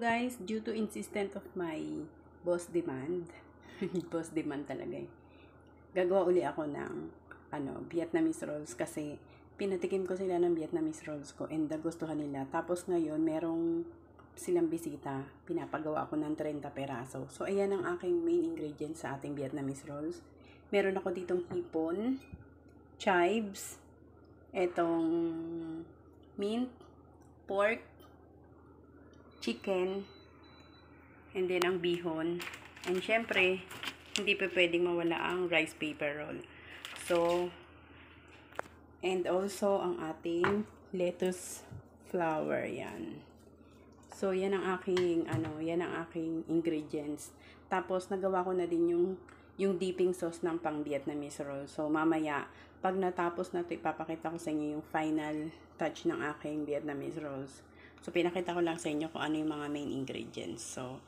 guys, due to insistent of my boss demand, boss demand talaga gagawa uli ako ng Vietnamese rolls kasi pinatikim ko sila ng Vietnamese rolls ko and nagustuhan nila. Tapos ngayon, merong silang bisita, pinapagawa ako ng 30 peraso. So, ayan ang aking main ingredients sa ating Vietnamese rolls. Meron ako ditong hipon, chives, etong mint, pork, chicken, and then ang bihon. And syempre, hindi pa pwedeng mawala ang rice paper roll. So, and also ang ating lettuce flower, yan. So, yan ang aking, yan ang aking ingredients. Tapos, nagawa ko na din yung dipping sauce ng pang Vietnamese roll. So, mamaya, pag natapos na ito, ipapakita ko sa inyo yung final touch ng aking Vietnamese rolls. So, pinakita ko lang sa inyo kung ano yung mga main ingredients. So,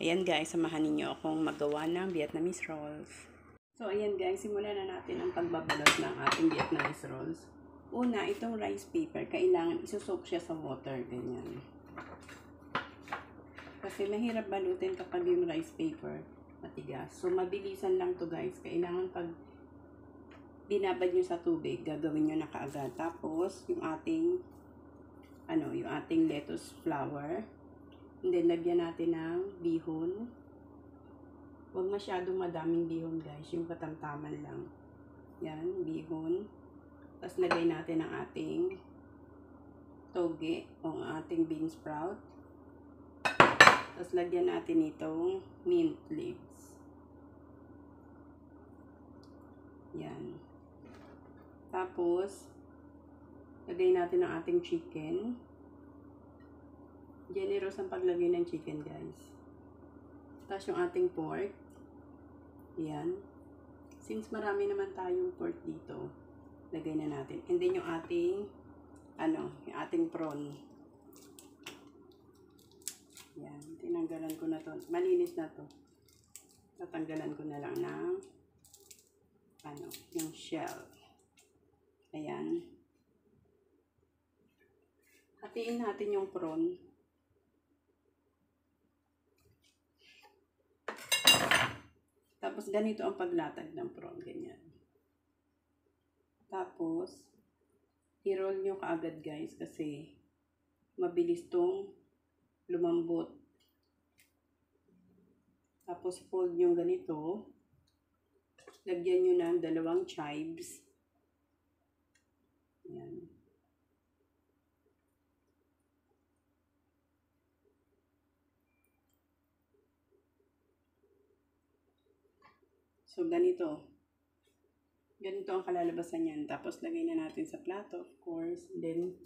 ayan guys, samahan ninyo akong magawa ng Vietnamese rolls. So, ayan guys, simulan na natin ang pagbabalot ng ating Vietnamese rolls. Una, itong rice paper, kailangan isusok siya sa water, ganyan. Kasi mahirap balutin kapag yung rice paper matigas. So, mabilisan lang to guys. Kailangan pag binabad nyo sa tubig, gagawin nyo na kaagad. Tapos, yung ating lettuce flower. And then, lagyan natin ng bihon. Huwag masyadong madaming bihon, guys. Yung katamtaman lang. Yan, bihon. Tapos, lagay natin ang ating toge o ating bean sprout. Tapos, lagyan natin itong mint leaves. Yan. Tapos, lagay natin ang ating chicken. Generous ang paglagay ng chicken, guys. Tapos yung ating pork. Yan. Since marami naman tayong pork dito, lagay na natin. And then yung ating, yung ating prawn. Yan. Tinanggalan ko na to. Malinis na to. Tatanggalan ko na lang ng, yung shell. Ayan. Hatiin natin yung prawn. Tapos, ganito ang paglatag ng prawn. Ganyan. Tapos, i-roll nyo kaagad guys kasi mabilis tong lumambot. Tapos, fold nyo ganito. Lagyan nyo ng 2 chives. Yan. So, ganito. Ganito ang kalalabasan niyan. Tapos, lagay na natin sa plato, of course. Then,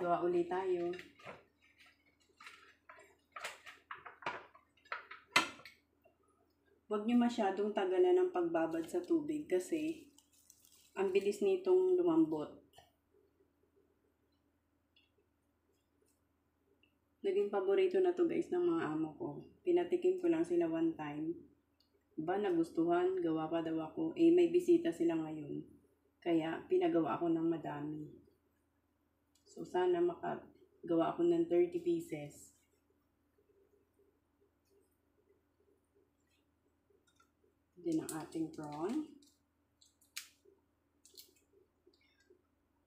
gawa ulit tayo. Huwag nyo masyadong tagalan ng pagbabad sa tubig kasi ang bilis nitong lumambot. Naging paborito na to guys ng mga amo ko. Pinatikim ko lang sila one time. Ba, nagustuhan, gawa pa daw ako. May bisita sila ngayon. Kaya, pinagawa ako ng madami. So, sana makagawa ako ng 30 pieces. Then, ang ating prawn.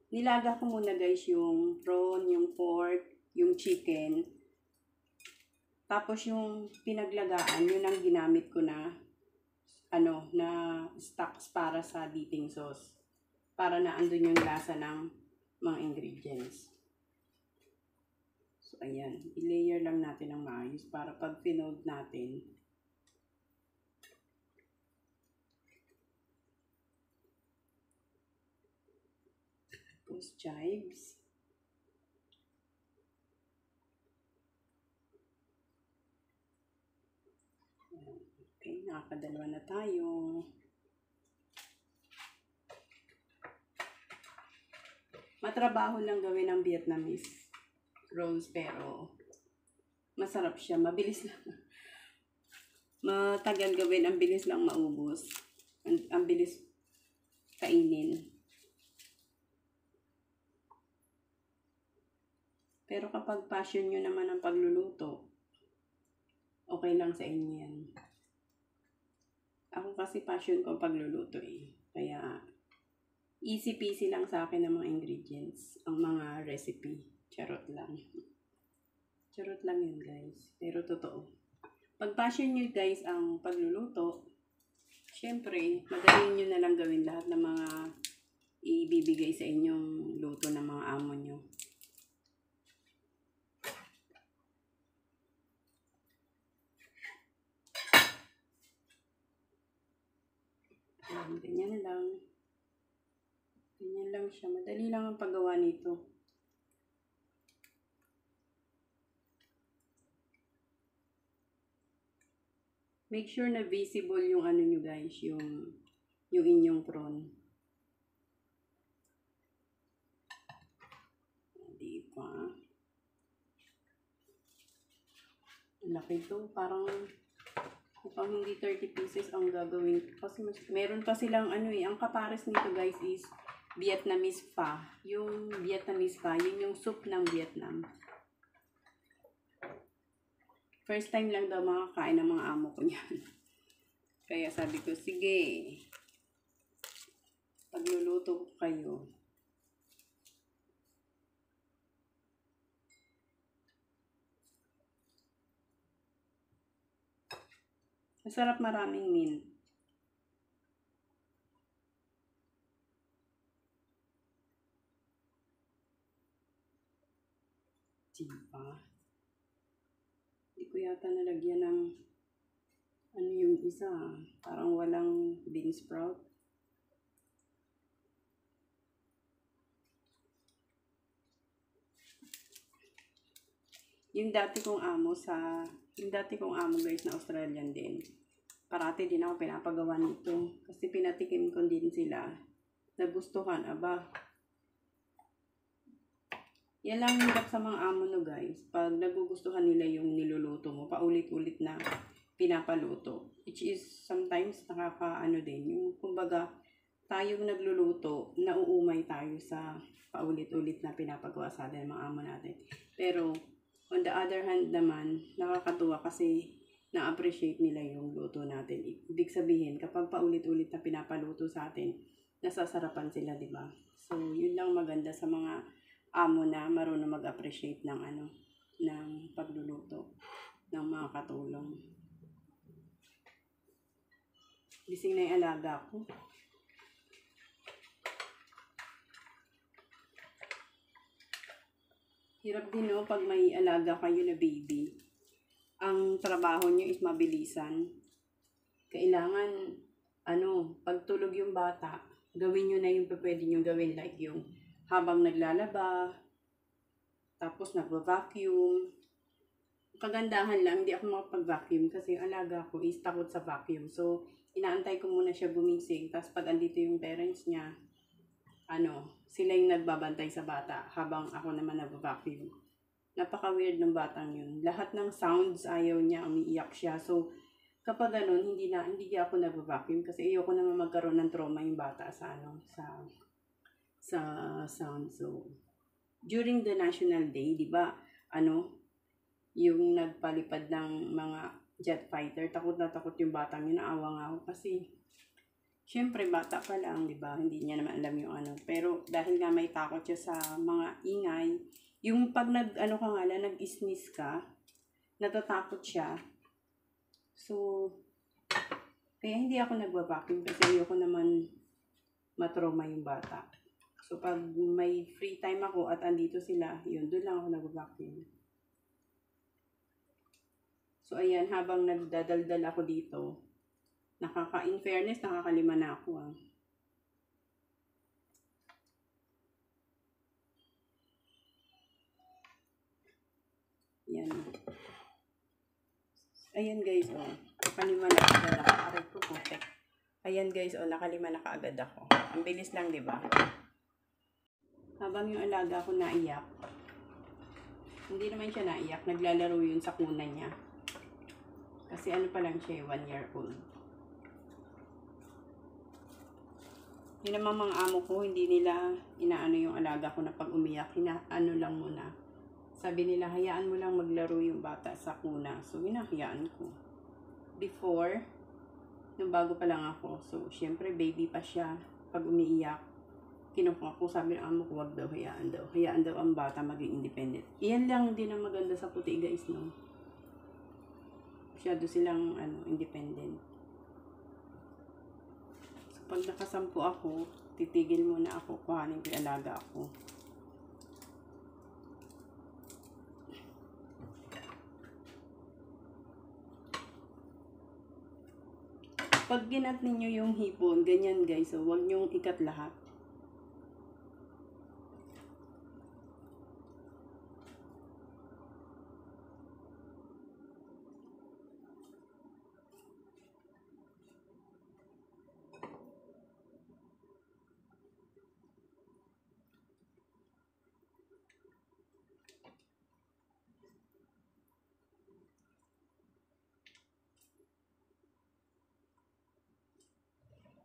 Nilaga ko muna guys yung prawn, yung pork, yung chicken. Tapos, yung pinaglagaan, yun ang ginamit ko na na stocks para sa dipping sauce. Para na andun yung lasa ng mga ingredients. So, ayan. I-layer lang natin ng maayos para pag pinold natin, tapos chives. Okay, nakakadalawa na tayo. Matrabaho lang gawin ang Vietnamese rolls pero masarap siya. Mabilis lang. Matagal gawin. Ang bilis lang maubos. Ang bilis kainin. Pero kapag passion nyo naman ang pagluluto, okay lang sa inyo yan. Ako kasi passion ko pagluluto eh. Kaya easy peasy lang sa akin ang mga ingredients, ang mga recipe. Charot lang. Charot lang yun guys. Pero totoo. Pag passion nyo guys ang pagluluto, syempre, madali nyo na lang gawin lahat ng mga ibibigay sa inyong luto ng mga amo nyo. Ganyan lang. Ganyan lang siya. Madali lang ang paggawa nito. Make sure na visible yung ano nyo guys, yung inyong prawn. Hindi pa. Laki to. Parang mukhang hindi 30 pieces ang gagawin. Kasi meron pa silang ano eh. Ang kapares nito guys is Vietnamese pho. Yung Vietnamese pho, yun yung soup ng Vietnam. First time lang daw makakain ng mga amo ko niyan. Kaya sabi ko, sige, pagluluto ko kayo. Masarap, maraming mint. Diba? Hindi ko yata nalagyan ng ano yung isa. Parang walang bean sprout. Yung dati kong amo guys na Australian din. Parati din ako pinapagawa nito. Kasi pinatikim ko din sila. Nagustuhan, aba. Yan lang hirap sa mga amo no guys. Pag nagugustuhan nila yung niluluto mo, paulit-ulit na pinapaluto. Which is sometimes nakakaano din. Yung kumbaga, tayong nagluluto, nauumay tayo sa paulit-ulit na pinapagawa sa atin ng mga amo natin. Pero, on the other hand naman, nakakatuwa kasi na-appreciate nila yung luto natin. Ibig sabihin, kapag paulit-ulit na pinapaluto sa atin, nasasarapan sila, di ba? So, yun lang maganda sa mga amo na marunong mag-appreciate ng ng pagluluto ng mga katulong. Gising na yung alaga ko. Hirap din no pag may alaga kayo na baby. Ang trabaho nyo is mabilisan. Kailangan pagtulog yung bata, gawin nyo na yung pwede nyo gawin, like yung habang naglalaba, tapos nagva-vacuum. Kagandahan lang, hindi ako makapag-vacuum kasi yung alaga ko is takot sa vacuum. So, inaantay ko muna siya gumising. Tapos pag andito yung parents niya, sila yung nagbabantay sa bata habang ako naman nagva-vacuum. Napaka-weird ng batang yun. Lahat ng sounds ayaw niya, umiiyak siya. So, kapag hindi ako nagva-vacuum kasi ayoko naman magkaroon ng trauma yung bata sa sound. So, during the National Day, di ba, yung nagpalipad ng mga jet fighter, takot na takot yung batang yun, naawa nga ako kasi, syempre, bata pa lang, di ba, hindi niya naman alam yung pero dahil nga may takot siya sa mga ingay, yung pag nag-sneeze ka, natatakot siya, so, kaya hindi ako nagwa-vacuum kasi ayoko naman matrauma yung bata. So, pag may free time ako at andito sila, doon lang ako nag-vacuum. So, ayan, habang nagdadaldal ako dito, in fairness, nakakalima na ako. Yan. Ayan guys, nakalima na agad ako. Aray ko, putek. Ayan guys, nakalima na kaagad ako. Ang bilis lang, di ba? Habang yung alaga ko naiyak, hindi naman siya naiyak, naglalaro yun sa kuna niya. Kasi pa lang siya, 1 year old. Yun naman mga amo ko, hindi nila inaano yung alaga ko na pag umiyak, lang muna. Sabi nila, hayaan mo lang maglaro yung bata sa kuna. So, hinahayaan ko. Before, nung bago pa lang ako, so, syempre, baby pa siya. Pag umiiyak, kinukuha ko, sabi ng amo ko, wag daw, hayaan daw. Hayaan daw ang bata maging independent. Iyan lang din ang maganda sa puti, guys, no? Masyado silang, independent. So, pag nakasampu ako, titigil muna ako, kuhanin ko yung alaga ako. Pag ginat ninyo yung hipon, ganyan guys, so huwag nyong ikat lahat.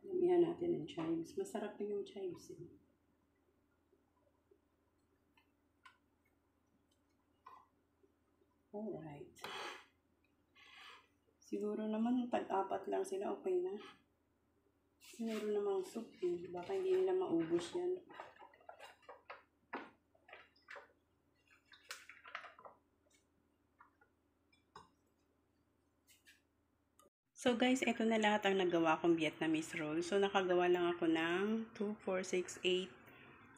Lamihan natin ng chives. Masarap na yung chives eh. Alright. Siguro naman tag-apat lang sila, okay na. Meron namang soup eh. Baka hindi nila maubos yan. So guys, ito na lahat ang nagawa kong Vietnamese roll. So nakagawa lang ako ng 2, 4, 6, 8,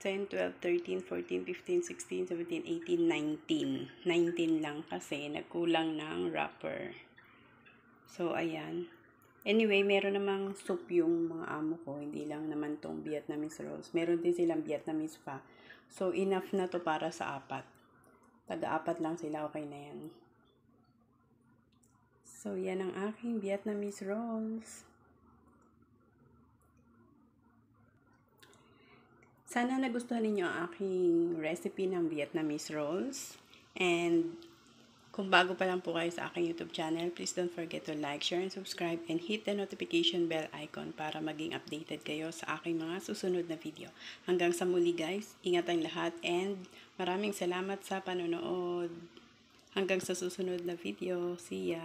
10, 12, 13, 14, 15, 16, 17, 18, 19. 19 lang kasi nagkulang ng wrapper. So ayan. Anyway, meron namang soup yung mga amo ko. Hindi lang naman tong Vietnamese rolls. Meron din silang Vietnamese pa. So enough na to para sa apat. Taga-apat lang sila, okay na yan. So, yan ang aking Vietnamese rolls. Sana nagustuhan ninyo ang aking recipe ng Vietnamese rolls. And kung bago pa lang po kayo sa aking YouTube channel, please don't forget to like, share, and subscribe. And hit the notification bell icon para maging updated kayo sa aking mga susunod na video. Hanggang sa muli guys, ingat ang lahat. And maraming salamat sa panonood. Hanggang sa susunod na video. See ya!